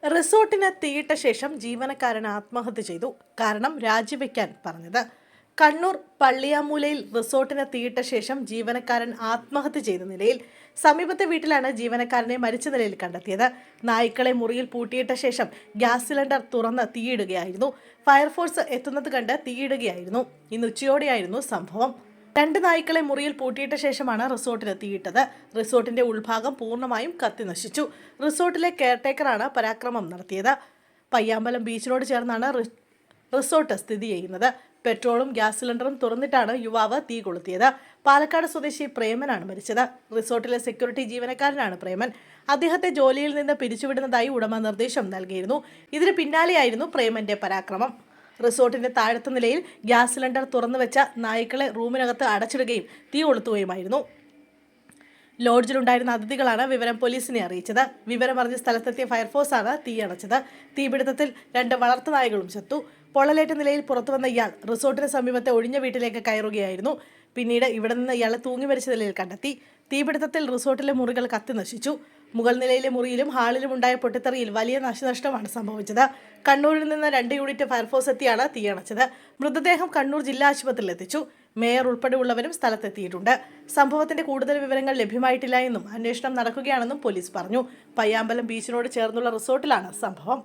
റിസോർട്ടിന് തീയിട്ട ശേഷം ജീവനക്കാരൻ ആത്മഹത്യ ചെയ്തു. കാരണം രാജിവെക്കാൻ പറഞ്ഞത്. കണ്ണൂർ പള്ളിയാമൂലയിൽ റിസോർട്ടിന് തീയിട്ട ശേഷം ജീവനക്കാരൻ ആത്മഹത്യ ചെയ്ത നിലയിൽ സമീപത്തെ വീട്ടിലാണ് ജീവനക്കാരനെ മരിച്ച നിലയിൽ കണ്ടെത്തിയത്. നായ്ക്കളെ മുറിയിൽ പൂട്ടിയിട്ട ശേഷം ഗ്യാസ് സിലിണ്ടർ തുറന്ന് തീയിടുകയായിരുന്നു. ഫയർഫോഴ്സ് എത്തുന്നത് കണ്ട് തീയിടുകയായിരുന്നു. ഇന്ന് ഉച്ചയോടെയായിരുന്നു സംഭവം. 2 നായ്ക്കളെ മുറിയിൽ പൂട്ടിയിട്ട ശേഷമാണ് റിസോർട്ടിന് തീയിട്ടത്. റിസോർട്ടിന്റെ ഉൾഭാഗം പൂർണ്ണമായും കത്തിനശിച്ചു. റിസോർട്ടിലെ കെയർടേക്കറാണ് പരാക്രമം നടത്തിയത്. പയ്യാമ്പലം ബീച്ചിനോട് ചേർന്നാണ് റിസോർട്ട് സ്ഥിതി ചെയ്യുന്നത്. പെട്രോളും ഗ്യാസ് സിലിണ്ടറും തുറന്നിട്ടാണ് യുവാവ് തീ കൊളുത്തിയത്. പാലക്കാട് സ്വദേശി പ്രേമനാണ് മരിച്ചത്. റിസോർട്ടിലെ സെക്യൂരിറ്റി ജീവനക്കാരനാണ് പ്രേമൻ. അദ്ദേഹത്തെ ജോലിയിൽ നിന്ന് പിരിച്ചുവിടുന്നതായി ഉടമ നിർദ്ദേശം നൽകിയിരുന്നു. ഇതിന് പിന്നാലെയായിരുന്നു പ്രേമന്റെ പരാക്രമം. റിസോർട്ടിന്റെ താഴത്തെ നിലയിൽ ഗ്യാസ് സിലിണ്ടർ തുറന്നുവെച്ച നായ്ക്കളെ റൂമിനകത്ത് അടച്ചിടുകയും തീ കൊളുത്തുകയുമായിരുന്നു. ലോഡ്ജിലുണ്ടായിരുന്ന അതിഥികളാണ് വിവരം പോലീസിനെ അറിയിച്ചത്. വിവരമറിഞ്ഞ് സ്ഥലത്തെത്തിയ ഫയർഫോഴ്സാണ് തീയണച്ചത്. തീപിടുത്തത്തിൽ 2 വളർത്തുനായകളും ചത്തു. പൊള്ളലേറ്റ നിലയിൽ പുറത്തുവന്ന ഇയാൾ റിസോർട്ടിന് സമീപത്തെ ഒഴിഞ്ഞ വീട്ടിലേക്ക് കയറുകയായിരുന്നു. പിന്നീട് ഇവിടെ നിന്ന് ഇയാളെ തൂങ്ങി മരിച്ച നിലയിൽ കണ്ടെത്തി. തീപിടുത്തത്തിൽ റിസോർട്ടിലെ മുറികൾ കത്തിനശിച്ചു. മുകൾ നിലയിലെ മുറിയിലും ഹാളിലും ഉണ്ടായ പൊട്ടിത്തെറിയിൽ വലിയ നാശനഷ്ടമാണ് സംഭവിച്ചത്. കണ്ണൂരിൽ നിന്ന് 2 യൂണിറ്റ് ഫയർഫോഴ്സ് എത്തിയാണ് തീയണച്ചത്. മൃതദേഹം കണ്ണൂർ ജില്ലാ ആശുപത്രിയിൽ എത്തിച്ചു. മേയർ ഉൾപ്പെടെയുള്ളവരും സ്ഥലത്തെത്തിയിട്ടുണ്ട്. സംഭവത്തിന്റെ കൂടുതൽ വിവരങ്ങൾ ലഭ്യമായിട്ടില്ല എന്നും അന്വേഷണം നടക്കുകയാണെന്നും പോലീസ് പറഞ്ഞു. പയ്യാമ്പലം ബീച്ചിനോട് ചേർന്നുള്ള റിസോർട്ടിലാണ് സംഭവം.